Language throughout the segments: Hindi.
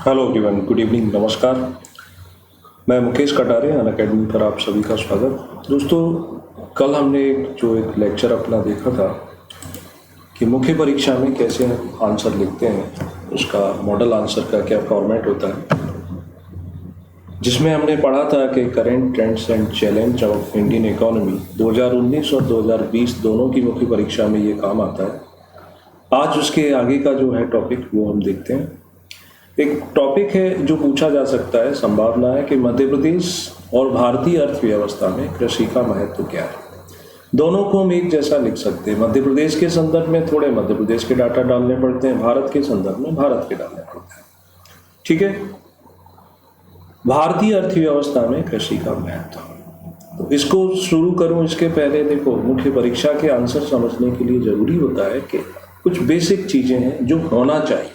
हेलो एवरीवन, गुड इवनिंग, नमस्कार। मैं मुकेश कटारे, अनअकैडमी पर आप सभी का स्वागत। दोस्तों, कल हमने एक लेक्चर अपना देखा था कि मुख्य परीक्षा में कैसे आंसर लिखते हैं, उसका मॉडल आंसर का क्या फॉर्मेट होता है, जिसमें हमने पढ़ा था कि current trends and challenge of Indian economy 2019 और 2020 दोनों की मुख्य परीक्षा में ये काम आता है। आज उसके आगे का जो है टॉपिक वो हम देखते हैं। एक टॉपिक है जो पूछा जा सकता है, संभावना है कि मध्य प्रदेश और भारतीय अर्थव्यवस्था में कृषि का महत्व क्या है। दोनों को हम एक जैसा लिख सकते हैं। मध्य प्रदेश के संदर्भ में थोड़े मध्य प्रदेश के डाटा डालने पड़ते हैं, भारत के संदर्भ में भारत के डालने पड़ते हैं। ठीक है, भारतीय अर्थव्यवस्था में कृषि का महत्व, तो इसको शुरू करूं इसके पहले देखो, मुख्य परीक्षा के आंसर समझने के लिए जरूरी होता है कि कुछ बेसिक चीजें हैं जो होना चाहिए।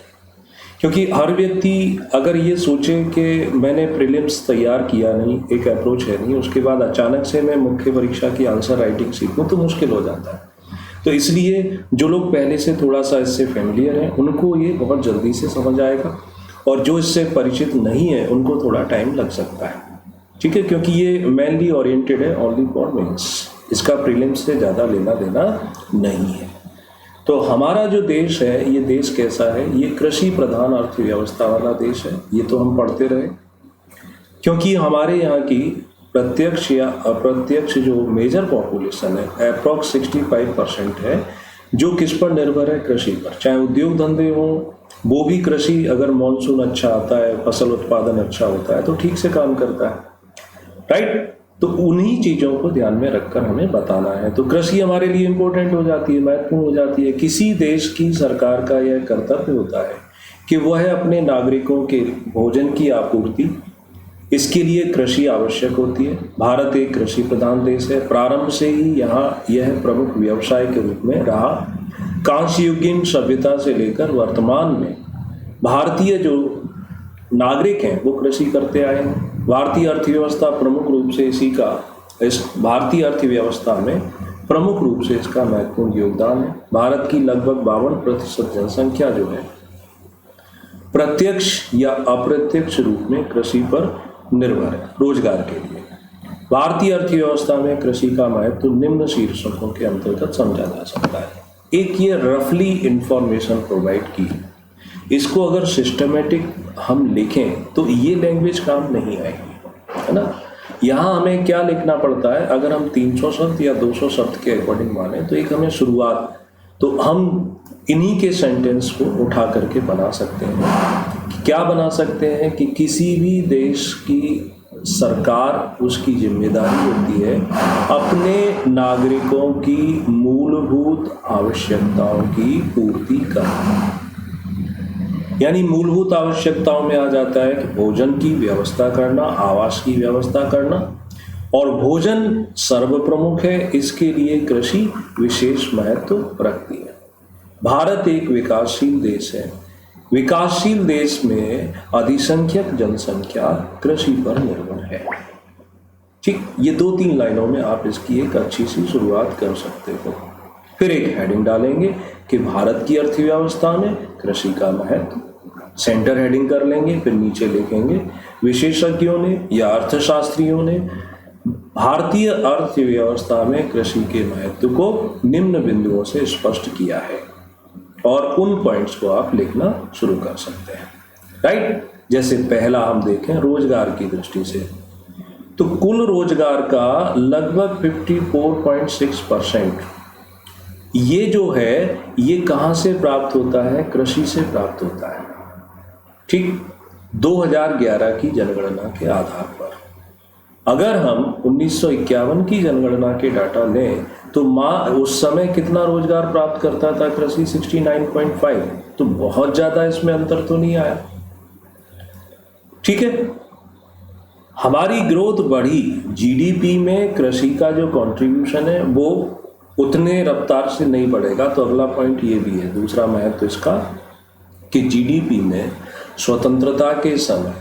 क्योंकि हर व्यक्ति अगर ये सोचे कि मैंने प्रीलिम्स तैयार किया नहीं, एक अप्रोच है नहीं, उसके बाद अचानक से मैं मुख्य परीक्षा की आंसर राइटिंग सीखूं तो मुश्किल हो जाता है। तो इसलिए जो लोग पहले से थोड़ा सा इससे फेमिलियर हैं उनको ये बहुत जल्दी से समझ आएगा, और जो इससे परिचित नहीं है उनको थोड़ा टाइम लग सकता है। ठीक है, क्योंकि ये मेनली ओरिएंटेड है ओनली फॉर मेंस, इसका प्रीलिम्स से ज़्यादा लेना देना नहीं है। तो हमारा जो देश है, ये देश कैसा है, ये कृषि प्रधान अर्थव्यवस्था वाला देश है। ये तो हम पढ़ते रहे, क्योंकि हमारे यहाँ की प्रत्यक्ष या अप्रत्यक्ष जो मेजर पॉपुलेशन है अप्रॉक्स 65% है, जो किस पर निर्भर है, कृषि पर। चाहे उद्योग धंधे हो, वो भी कृषि, अगर मानसून अच्छा आता है, फसल उत्पादन अच्छा होता है तो ठीक से काम करता है, राइट। तो उन्हीं चीज़ों को ध्यान में रखकर हमें बताना है। तो कृषि हमारे लिए इम्पोर्टेंट हो जाती है, महत्वपूर्ण हो जाती है। किसी देश की सरकार का यह कर्तव्य होता है कि वह अपने नागरिकों के भोजन की आपूर्ति, इसके लिए कृषि आवश्यक होती है। भारत एक कृषि प्रधान देश है, प्रारंभ से ही यहाँ यह प्रमुख व्यवसाय के रूप में रहा। कांस्य युगीन सभ्यता से लेकर वर्तमान में भारतीय जो नागरिक हैं वो कृषि करते आए हैं। भारतीय अर्थव्यवस्था प्रमुख रूप से इस भारतीय अर्थव्यवस्था में प्रमुख रूप से इसका महत्वपूर्ण योगदान है। भारत की लगभग 52% जनसंख्या जो है प्रत्यक्ष या अप्रत्यक्ष रूप में कृषि पर निर्भर है रोजगार के लिए। भारतीय अर्थव्यवस्था में कृषि का महत्व निम्न शीर्षकों के अंतर्गत समझा जा सकता है। एक ये रफली इंफॉर्मेशन प्रोवाइड की, इसको अगर सिस्टमेटिक हम लिखें तो ये लैंग्वेज काम नहीं आएगी, है ना। यहाँ हमें क्या लिखना पड़ता है, अगर हम 300 शब्द या 200 शब्द के अकॉर्डिंग माने तो एक हमें शुरुआत, तो हम इन्हीं के सेंटेंस को उठा करके बना सकते हैं। क्या बना सकते हैं कि किसी भी देश की सरकार, उसकी जिम्मेदारी होती है अपने नागरिकों की मूलभूत आवश्यकताओं की पूर्ति करना। यानी मूलभूत आवश्यकताओं में आ जाता है कि भोजन की व्यवस्था करना, आवास की व्यवस्था करना, और भोजन सर्वप्रमुख है, इसके लिए कृषि विशेष महत्व रखती है। भारत एक विकासशील देश है। विकासशील देश में अधिसंख्यक जनसंख्या कृषि पर निर्भर है। ठीक, ये 2-3 लाइनों में आप इसकी एक अच्छी सी शुरुआत कर सकते हो। फिर एक हेडिंग डालेंगे कि भारत की अर्थव्यवस्था में कृषि का महत्व, सेंटर हेडिंग कर लेंगे। फिर नीचे लिखेंगे विशेषज्ञों ने या अर्थशास्त्रियों ने भारतीय अर्थव्यवस्था में कृषि के महत्व को निम्न बिंदुओं से स्पष्ट किया है, और उन पॉइंट्स को आप लिखना शुरू कर सकते हैं, राइट। जैसे पहला हम देखें रोजगार की दृष्टि से, तो कुल रोजगार का लगभग 54.6% ये जो है, ये कहां से प्राप्त होता है, कृषि से प्राप्त होता है। ठीक, 2011 की जनगणना के आधार पर। अगर हम 1951 की जनगणना के डाटा लें तो उस समय कितना रोजगार प्राप्त करता था कृषि, 69.5, तो बहुत ज्यादा इसमें अंतर तो नहीं आया। ठीक है, हमारी ग्रोथ बढ़ी, जीडीपी में कृषि का जो कंट्रीब्यूशन है वो उतने रफ्तार से नहीं बढ़ेगा। तो अगला पॉइंट ये भी है, दूसरा महत्व इसका, कि जीडीपी में स्वतंत्रता के समय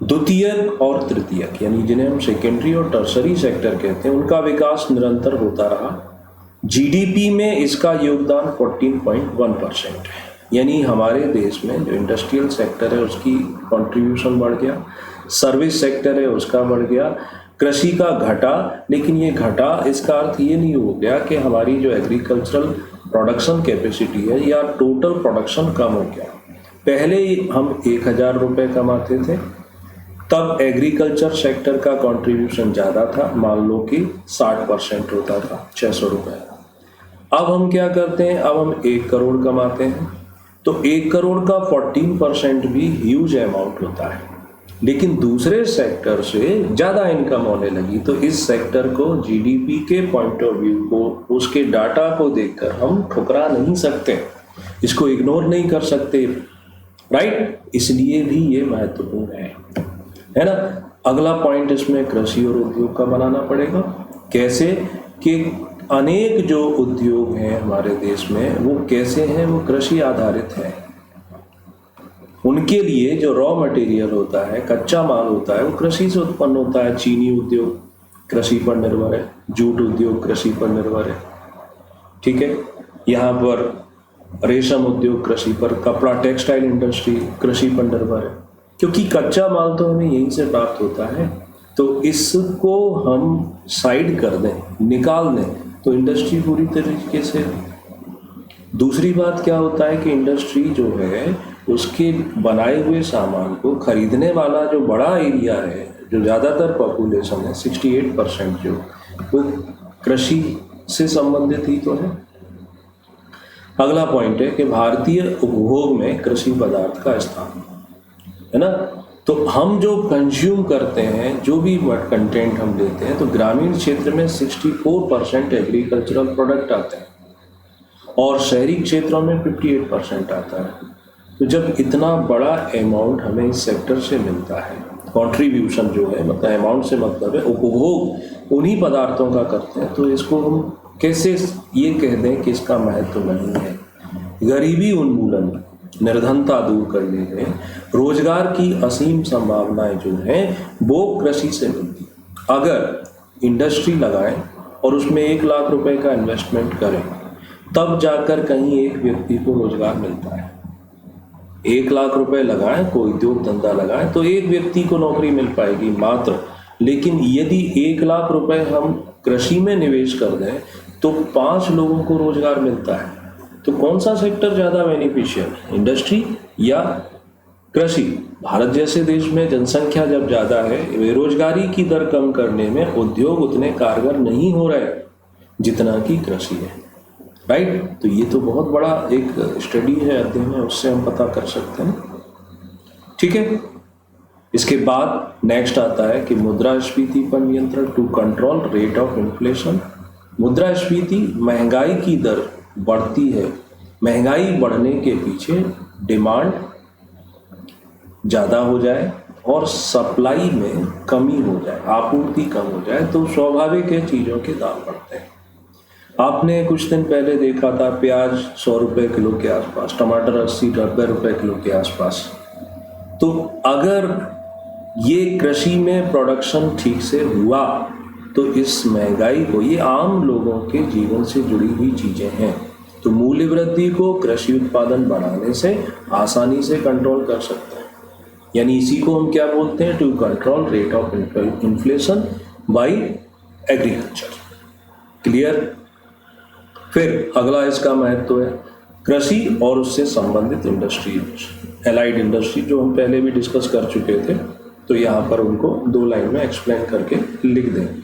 द्वितीयक और तृतीयक, यानी जिन्हें हम सेकेंडरी और टर्सरी सेक्टर कहते हैं, उनका विकास निरंतर होता रहा। जीडीपी में इसका योगदान 14.1% है। यानी हमारे देश में जो इंडस्ट्रियल सेक्टर है उसकी कंट्रीब्यूशन बढ़ गया, सर्विस सेक्टर है उसका बढ़ गया, कृषि का घटा। लेकिन ये घटा इसका अर्थ ये नहीं हो गया कि हमारी जो एग्रीकल्चरल प्रोडक्शन कैपेसिटी है या टोटल प्रोडक्शन कम हो गया। पहले हम 1,000 रुपये कमाते थे, तब एग्रीकल्चर सेक्टर का कंट्रीब्यूशन ज़्यादा था, मान लो कि 60% होता था, 600 रुपये। अब हम क्या करते हैं, अब हम 1 करोड़ कमाते हैं, तो 1 करोड़ का 14% भी ह्यूज अमाउंट होता है। लेकिन दूसरे सेक्टर से ज़्यादा इनकम होने लगी, तो इस सेक्टर को जीडीपी के पॉइंट ऑफ व्यू को, उसके डाटा को देखकर हम ठुकरा नहीं सकते, इसको इग्नोर नहीं कर सकते, राइट। इसलिए भी ये महत्वपूर्ण है ना। अगला पॉइंट इसमें कृषि और उद्योग का बनाना पड़ेगा। कैसे कि अनेक जो उद्योग हैं हमारे देश में वो कैसे हैं, वो कृषि आधारित है। उनके लिए जो रॉ मटेरियल होता है, कच्चा माल होता है, वो कृषि से उत्पन्न होता है। चीनी उद्योग कृषि पर निर्भर है, जूट उद्योग कृषि पर निर्भर है, ठीक है। यहाँ पर रेशम उद्योग कृषि पर, कपड़ा टेक्सटाइल इंडस्ट्री कृषि पर निर्भर है, क्योंकि कच्चा माल तो हमें यहीं से प्राप्त होता है। तो इसको हम साइड कर दें, निकाल दें, तो इंडस्ट्री पूरी तरीके से। दूसरी बात क्या होता है कि इंडस्ट्री जो है उसके बनाए हुए सामान को खरीदने वाला जो बड़ा एरिया है, जो ज़्यादातर पॉपुलेशन है 68% जो, वो कृषि से संबंधित ही तो है। अगला पॉइंट है कि भारतीय उपभोग में कृषि पदार्थ का स्थान है ना। तो हम जो कंज्यूम करते हैं, जो भी कंटेंट हम लेते हैं, तो ग्रामीण क्षेत्र में 64% एग्रीकल्चरल प्रोडक्ट आते हैं और शहरी क्षेत्रों में 58% आता है। तो जब इतना बड़ा अमाउंट हमें इस सेक्टर से मिलता है, कंट्रीब्यूशन जो है, मतलब अमाउंट से मतलब है उपभोग उन्हीं पदार्थों का करते हैं, तो इसको हम कैसे ये कह दें कि इसका महत्व नहीं है। गरीबी उन्मूलन, निर्धनता दूर करने में रोजगार की असीम संभावनाएं जो हैं वो कृषि से मिलती। अगर इंडस्ट्री लगाएं और उसमें 1 लाख रुपए का इन्वेस्टमेंट करें, तब जाकर कहीं एक व्यक्ति को रोजगार मिलता है। 1 लाख रुपए लगाएं, कोई उद्योग धंधा लगाएं, तो एक व्यक्ति को नौकरी मिल पाएगी मात्र। लेकिन यदि 1 लाख रुपए हम कृषि में निवेश कर दें तो 5 लोगों को रोजगार मिलता है। तो कौन सा सेक्टर ज़्यादा बेनिफिशियल है, इंडस्ट्री या कृषि? भारत जैसे देश में जनसंख्या जब ज़्यादा है, बेरोजगारी की दर कम करने में उद्योग उतने कारगर नहीं हो रहे जितना कि कृषि है, राइट। तो ये तो बहुत बड़ा एक स्टडी है, अध्ययन है, उससे हम पता कर सकते हैं, ठीक है। इसके बाद नेक्स्ट आता है कि मुद्रास्फीति पर नियंत्रण, to control rate of inflation. मुद्रास्फीति, महंगाई की दर बढ़ती है, महंगाई बढ़ने के पीछे डिमांड ज़्यादा हो जाए और सप्लाई में कमी हो जाए, आपूर्ति कम हो जाए, तो स्वाभाविक है चीज़ों के दाम बढ़ते हैं। आपने कुछ दिन पहले देखा था प्याज 100 रुपये किलो के आसपास, टमाटर 80-90 रुपये किलो के आसपास। तो अगर ये कृषि में प्रोडक्शन ठीक से हुआ तो इस महंगाई को, ये आम लोगों के जीवन से जुड़ी हुई चीज़ें हैं, तो मूल्य वृद्धि को कृषि उत्पादन बढ़ाने से आसानी से कंट्रोल कर सकते हैं। यानी इसी को हम क्या बोलते हैं, to control rate of inflation by agriculture. Clear. फिर अगला इसका महत्व है कृषि और उससे संबंधित इंडस्ट्री, एलाइड इंडस्ट्री, जो हम पहले भी डिस्कस कर चुके थे, तो यहाँ पर उनको 2 लाइन में एक्सप्लेन करके लिख देंगे।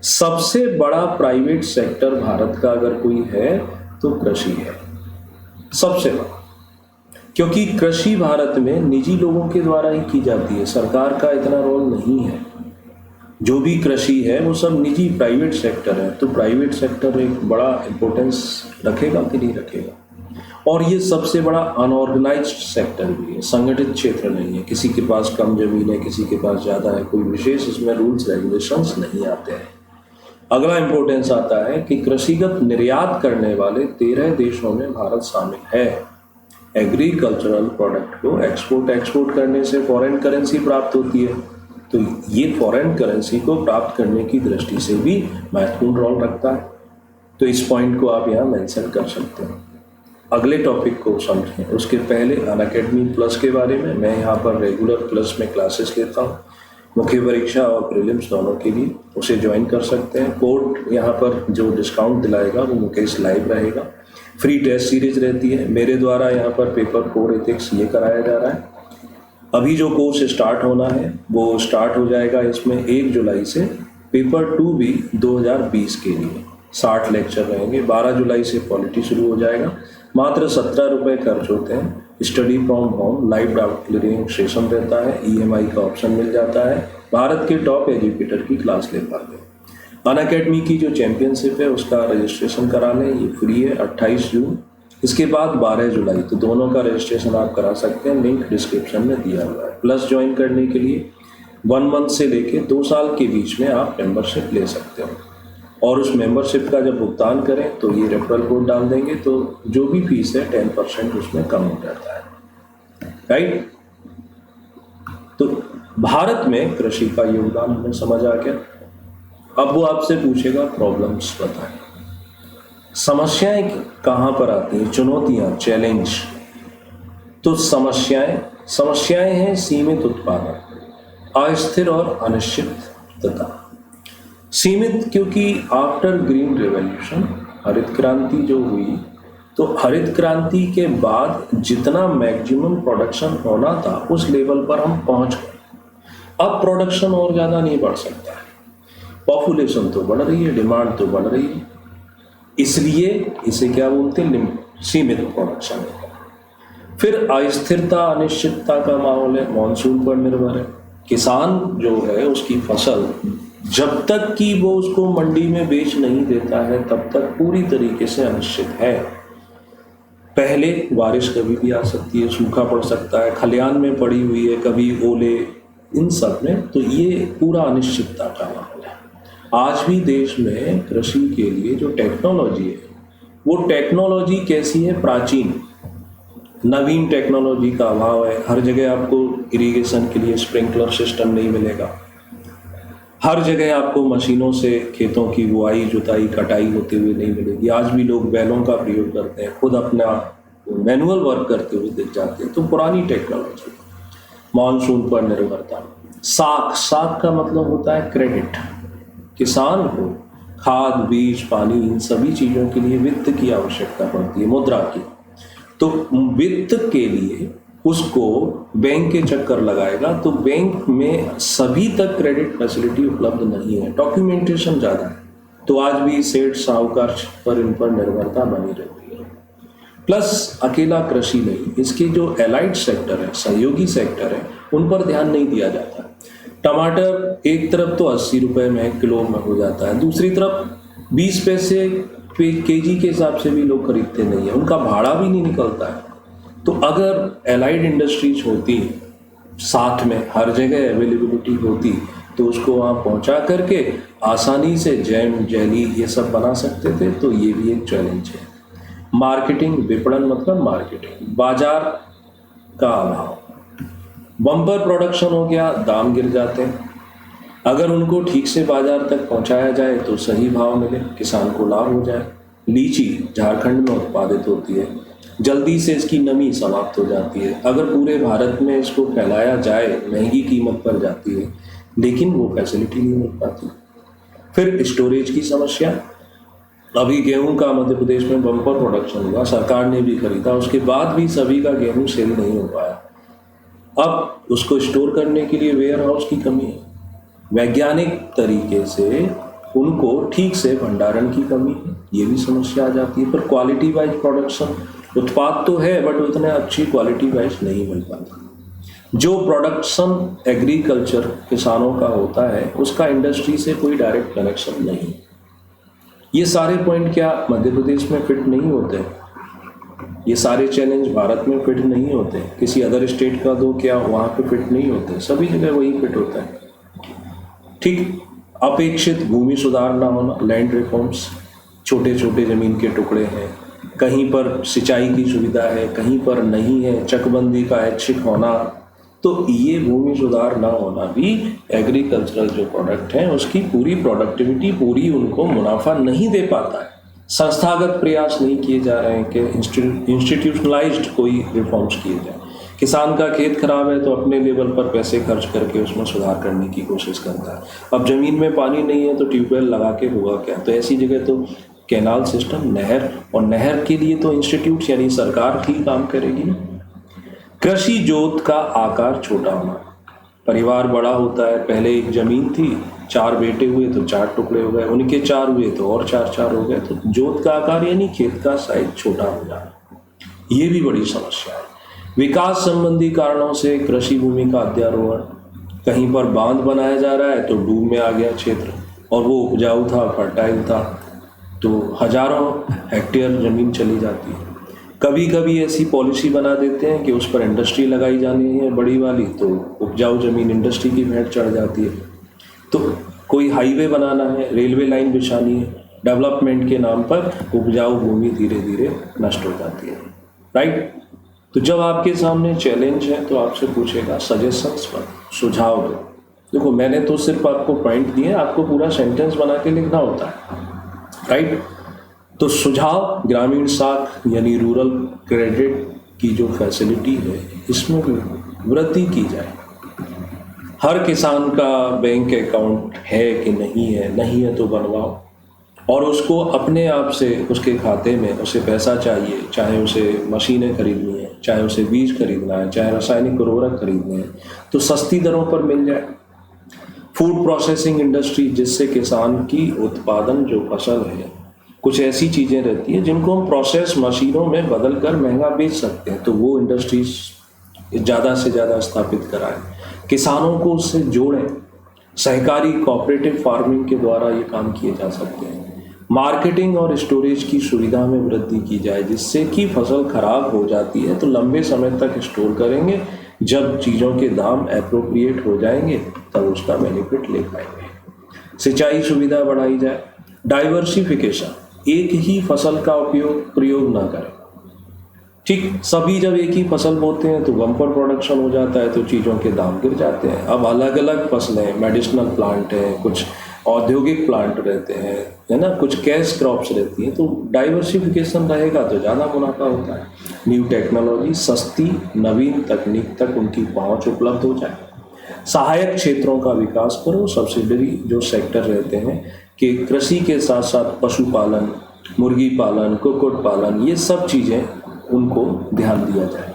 सबसे बड़ा प्राइवेट सेक्टर भारत का अगर कोई है तो कृषि है, सबसे बड़ा, क्योंकि कृषि भारत में निजी लोगों के द्वारा ही की जाती है, सरकार का इतना रोल नहीं है। जो भी कृषि है वो सब निजी प्राइवेट सेक्टर है, तो प्राइवेट सेक्टर एक बड़ा इम्पोर्टेंस रखेगा कि नहीं रखेगा। और ये सबसे बड़ा अनऑर्गेनाइज्ड सेक्टर भी है, संगठित क्षेत्र नहीं है, किसी के पास कम जमीन है, किसी के पास ज़्यादा है, कोई विशेष इसमें रूल्स रेगुलेशंस नहीं आते हैं। अगला इम्पोर्टेंस आता है कि कृषिगत निर्यात करने वाले 13 देशों में भारत शामिल है। एग्रीकल्चरल प्रोडक्ट को एक्सपोर्ट करने से फॉरेन करेंसी प्राप्त होती है, तो ये फॉरेन करेंसी को प्राप्त करने की दृष्टि से भी महत्वपूर्ण रोल रखता है। तो इस पॉइंट को आप यहाँ मेंशन कर सकते हैं। अगले टॉपिक को समझें उसके पहले अनअकैडमी प्लस के बारे में, मैं यहाँ पर रेगुलर प्लस में क्लासेस लेता हूँ मुख्य परीक्षा और प्रीलिम्स दोनों के लिए, उसे ज्वाइन कर सकते हैं। कोड यहाँ पर जो डिस्काउंट दिलाएगा वो मुकेश लाइव रहेगा। फ्री टेस्ट सीरीज रहती है मेरे द्वारा, यहाँ पर पेपर कोड एथिक्स ये कराया जा रहा है। अभी जो कोर्स स्टार्ट होना है वो स्टार्ट हो जाएगा इसमें 1 जुलाई से। पेपर 2 भी 2020 के लिए 60 लेक्चर रहेंगे। 12 जुलाई से पॉलिटी शुरू हो जाएगा। मात्र 17 रुपये खर्च होते हैं। Study from home, live doubt clearing session रहता है, EMI का ऑप्शन मिल जाता है। भारत के टॉप एजुकेटर की क्लास ले पाते हैं। अनअकैडमी की जो चैंपियनशिप है उसका रजिस्ट्रेशन करा लें, ये फ्री है 28 जून। इसके बाद 12 जुलाई, तो दोनों का रजिस्ट्रेशन आप करा सकते हैं, लिंक डिस्क्रिप्शन में दिया हुआ है। प्लस ज्वाइन करने के लिए 1 मंथ से लेके 2 साल के बीच में आप मेंबरशिप ले सकते हो, और उस मेंबरशिप का जब भुगतान करें तो ये रेफरल कोड डाल देंगे तो जो भी फीस है 10% उसमें कम हो जाता है, राइट। तो भारत में कृषि का योगदान हमें समझ आ गया। अब वो आपसे पूछेगा प्रॉब्लम्स बताएं, समस्याएं कहाँ पर आती हैं, चुनौतियां, चैलेंज। तो समस्याएं हैं सीमित उत्पादन, अस्थिर और अनिश्चितता। सीमित क्योंकि आफ्टर ग्रीन रेवोल्यूशन, हरित क्रांति जो हुई, तो हरित क्रांति के बाद जितना मैक्सिमम प्रोडक्शन होना था उस लेवल पर हम पहुंच गए। अब प्रोडक्शन और ज़्यादा नहीं बढ़ सकता है, पॉपुलेशन तो बढ़ रही है, डिमांड तो बढ़ रही है, इसलिए इसे क्या बोलते हैं, सीमित प्रोडक्शन। फिर अस्थिरता, अनिश्चितता का माहौल है, मॉनसून पर निर्भर है। किसान जो है उसकी फसल जब तक कि वो उसको मंडी में बेच नहीं देता है तब तक पूरी तरीके से अनिश्चित है। पहले बारिश कभी भी आ सकती है, सूखा पड़ सकता है, खलियान में पड़ी हुई है, कभी ओले, इन सब में, तो ये पूरा अनिश्चितता का माहौल है। आज भी देश में कृषि के लिए जो टेक्नोलॉजी है वो टेक्नोलॉजी कैसी है, प्राचीन, नवीन टेक्नोलॉजी का अभाव है। हर जगह आपको इरिगेशन के लिए स्प्रिंकलर सिस्टम नहीं मिलेगा, हर जगह आपको मशीनों से खेतों की बुआई, जुताई, कटाई होते हुए नहीं मिलेगी। आज भी लोग बैलों का प्रयोग करते हैं, खुद अपना मैनुअल वर्क करते हुए दिख जाते हैं। तो पुरानी टेक्नोलॉजी, मॉनसून पर निर्भरता। साख का मतलब होता है क्रेडिट। किसान को खाद, बीज, पानी, इन सभी चीज़ों के लिए वित्त की आवश्यकता पड़ती है, मुद्रा की। तो वित्त के लिए उसको बैंक के चक्कर लगाएगा, तो बैंक में सभी तक क्रेडिट फैसिलिटी उपलब्ध नहीं है, डॉक्यूमेंटेशन ज़्यादा है। तो आज भी सेठ, साहूकार पर इन पर निर्भरता बनी रहती है। प्लस अकेला कृषि नहीं, इसके जो एलाइड सेक्टर है, सहयोगी सेक्टर है, उन पर ध्यान नहीं दिया जाता। टमाटर एक तरफ तो 80 रुपये में किलो में हो जाता है, दूसरी तरफ 20 पैसे केजी के हिसाब से भी लोग खरीदते नहीं है, उनका भाड़ा भी नहीं निकलता है। तो अगर एलाइड इंडस्ट्रीज होती साथ में, हर जगह अवेलेबिलिटी होती, तो उसको वहाँ पहुँचा करके आसानी से जैम, जेली ये सब बना सकते थे। तो ये भी एक चैलेंज है। मार्केटिंग, विपणन मतलब मार्केटिंग, बाजार का अभाव। बम्पर प्रोडक्शन हो गया, दाम गिर जाते हैं। अगर उनको ठीक से बाजार तक पहुंचाया जाए तो सही भाव मिले, किसान को लाभ हो जाए। लीची झारखंड में उत्पादित होती है, जल्दी से इसकी नमी समाप्त हो जाती है। अगर पूरे भारत में इसको फैलाया जाए महंगी कीमत पर जाती है, लेकिन वो फैसिलिटी नहीं मिल पाती। फिर स्टोरेज की समस्या। अभी गेहूं का मध्य प्रदेश में बम्पर प्रोडक्शन हुआ, सरकार ने भी खरीदा, उसके बाद भी सभी का गेहूं सेल नहीं हो पाया। अब उसको स्टोर करने के लिए वेयर हाउस की कमी है, वैज्ञानिक तरीके से उनको ठीक से भंडारण की कमी है, ये भी समस्या आ जाती है। पर क्वालिटी वाइज प्रोडक्शन, उत्पाद तो है बट उतने अच्छी क्वालिटी वाइज नहीं मिल पाता। जो प्रोडक्शन एग्रीकल्चर किसानों का होता है उसका इंडस्ट्री से कोई डायरेक्ट कनेक्शन नहीं। ये सारे पॉइंट क्या मध्य प्रदेश में फिट नहीं होते? ये सारे चैलेंज भारत में फिट नहीं होते। किसी अदर स्टेट का दो क्या वहाँ पे फिट नहीं होते, सभी जगह वही फिट होता है। ठीक, अपेक्षित भूमि सुधार ना होना, लैंड रिफॉर्म्स, छोटे छोटे जमीन के टुकड़े हैं, कहीं पर सिंचाई की सुविधा है, कहीं पर नहीं है, चकबंदी का ऐच्छिक होना। तो ये भूमि सुधार ना होना भी एग्रीकल्चरल जो प्रोडक्ट हैं उसकी पूरी प्रोडक्टिविटी, पूरी उनको मुनाफा नहीं दे पाता है। संस्थागत प्रयास नहीं किए जा रहे हैं कि इंस्टीट्यूशनलाइज्ड कोई रिफॉर्म्स किए जाए। किसान का खेत खराब है तो अपने लेवल पर पैसे खर्च करके उसमें सुधार करने की कोशिश करता है। अब ज़मीन में पानी नहीं है तो ट्यूबवेल लगा के होगा क्या? तो ऐसी जगह तो कैनाल सिस्टम, नहर, और नहर के लिए तो इंस्टीट्यूट यानी सरकार ही काम करेगी ना। कृषि जोत का आकार छोटा होना, परिवार बड़ा होता है, पहले एक जमीन थी, 4 बेटे हुए तो 4 टुकड़े हो गए, उनके 4 हुए तो और 4 हो गए, तो जोत का आकार यानी खेत का साइज छोटा हो जाना, ये भी बड़ी समस्या है। विकास संबंधी कारणों से कृषि भूमि का अध्यारोहण, कहीं पर बांध बनाया जा रहा है तो डूब में आ गया क्षेत्र, और वो उपजाऊ था, फर्टाइल था, तो हजारों हेक्टेयर जमीन चली जाती है। कभी कभी ऐसी पॉलिसी बना देते हैं कि उस पर इंडस्ट्री लगाई जानी है बड़ी वाली, तो उपजाऊ जमीन इंडस्ट्री की भेंट चढ़ जाती है। तो कोई हाईवे बनाना है, रेलवे लाइन बिछानी है, डेवलपमेंट के नाम पर उपजाऊ भूमि धीरे धीरे नष्ट हो जाती है, राइट। तो जब आपके सामने चैलेंज है तो आपसे पूछेगा सजेशंस पर, सुझाव दो। देखो, मैंने तो सिर्फ आपको पॉइंट दिए, आपको पूरा सेंटेंस बना के लिखना होता है, राइट। तो सुझाव, ग्रामीण साख यानी रूरल क्रेडिट की जो फैसिलिटी है इसमें भी वृद्धि की जाए। हर किसान का बैंक अकाउंट है कि नहीं है, नहीं है तो बनवाओ, और उसको अपने आप से उसके खाते में उसे पैसा चाहिए, चाहे उसे मशीनें खरीदनी है, चाहे उसे बीज खरीदना है, चाहे रासायनिक उर्वरक खरीदने हैं, तो सस्ती दरों पर मिल जाए। फूड प्रोसेसिंग इंडस्ट्री, जिससे किसान की उत्पादन जो फसल है, कुछ ऐसी चीज़ें रहती हैं जिनको हम प्रोसेस मशीनों में बदल कर महंगा बेच सकते हैं, तो वो इंडस्ट्रीज ज़्यादा से ज़्यादा स्थापित कराएं, किसानों को उससे जोड़ें। सहकारी कोऑपरेटिव फार्मिंग के द्वारा ये काम किए जा सकते हैं। मार्केटिंग और स्टोरेज की सुविधा में वृद्धि की जाए, जिससे कि फसल खराब हो जाती है तो लंबे समय तक स्टोर करेंगे, जब चीज़ों के दाम एप्रोप्रिएट हो जाएंगे तब उसका बेनिफिट ले पाएंगे। सिंचाई सुविधा बढ़ाई जाए। डाइवर्सिफिकेशन, एक ही फसल का प्रयोग ना करें, ठीक। सभी जब एक ही फसल बोते हैं तो बम्पर प्रोडक्शन हो जाता है, तो चीज़ों के दाम गिर जाते हैं। अब अलग अलग फसलें, मेडिसिनल प्लांट हैं, कुछ औद्योगिक प्लांट रहते हैं, है ना, कुछ कैश क्रॉप्स रहती हैं, तो डाइवर्सिफिकेशन रहेगा तो ज़्यादा मुनाफा होता है। न्यू टेक्नोलॉजी, सस्ती नवीन तकनीक तक उनकी पहुंच उपलब्ध हो जाए। सहायक क्षेत्रों का विकास करो, सब्सिडरी जो सेक्टर रहते हैं कि कृषि के साथ साथ पशुपालन, मुर्गी पालन, कुक्कुट पालन, ये सब चीज़ें उनको ध्यान दिया जाए।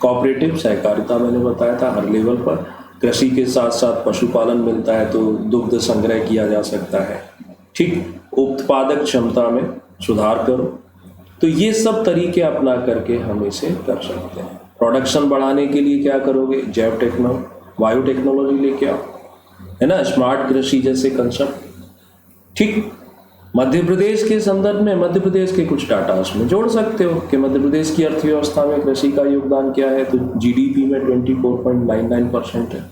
कोऑपरेटिव सहकारिता मैंने बताया था, हर लेवल पर कृषि के साथ साथ पशुपालन मिलता है तो दुग्ध संग्रह किया जा सकता है, ठीक। उत्पादक क्षमता में सुधार करो। तो ये सब तरीके अपना करके हम इसे कर सकते हैं। प्रोडक्शन बढ़ाने के लिए क्या करोगे? जैव टेक्नोलॉजी, बायोटेक्नोलॉजी लेके आओ, है ना, स्मार्ट कृषि जैसे कंसेप्ट, ठीक। मध्य प्रदेश के संदर्भ में मध्य प्रदेश के कुछ डाटा उसमें जोड़ सकते हो कि मध्य प्रदेश की अर्थव्यवस्था में कृषि का योगदान क्या है, तो जीडीपी में 24.99% है,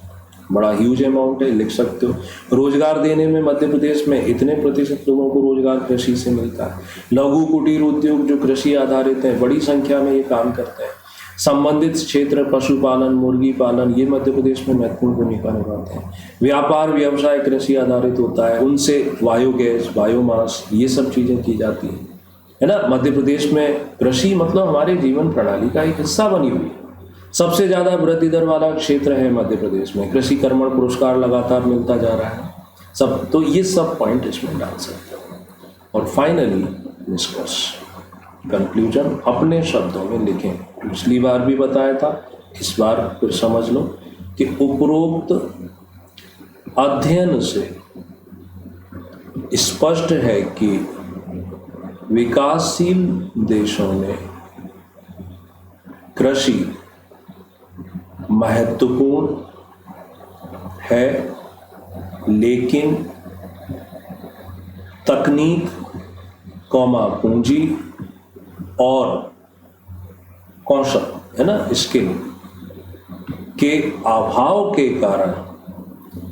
बड़ा ह्यूज अमाउंट है, लिख सकते हो। रोजगार देने में मध्य प्रदेश में इतने प्रतिशत लोगों को रोजगार कृषि से मिलता है। लघु कुटीर उद्योग जो कृषि आधारित है, बड़ी संख्या में ये काम करते हैं। संबंधित क्षेत्र पशुपालन, मुर्गी पालन, ये मध्य प्रदेश में महत्वपूर्ण भूमिका निभाते हैं। व्यापार व्यवसाय कृषि आधारित होता है, उनसे बायोगैस, बायोमास, ये सब चीज़ें की जाती है ना। मध्य प्रदेश में कृषि मतलब हमारे जीवन प्रणाली का एक हिस्सा बनी हुई है। सबसे ज़्यादा वृद्धि दर वाला क्षेत्र है मध्य प्रदेश में। कृषि कर्मण पुरस्कार लगातार मिलता जा रहा है सब, तो ये सब पॉइंट इसमें डाल सकते हो। और फाइनली निष्कर्ष, कंक्लूजन अपने शब्दों में लिखें। पिछली बार भी बताया था, इस बार फिर समझ लो कि उपरोक्त अध्ययन से स्पष्ट है कि विकासशील देशों में कृषि महत्वपूर्ण है, लेकिन तकनीक, पूंजी और कौशल, है ना, स्किल के अभाव के कारण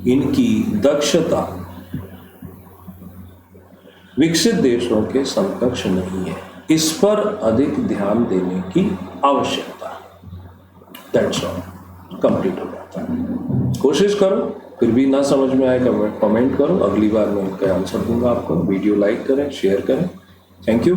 इनकी दक्षता विकसित देशों के समकक्ष नहीं है। इस पर अधिक ध्यान देने की आवश्यकता है। दैट्स ऑल, कंप्लीट हो जाता है। कोशिश करो, फिर भी ना समझ में आए कमेंट करो, अगली बार मैं उसका आंसर दूंगा आपको। वीडियो लाइक करें, शेयर करें, थैंक यू।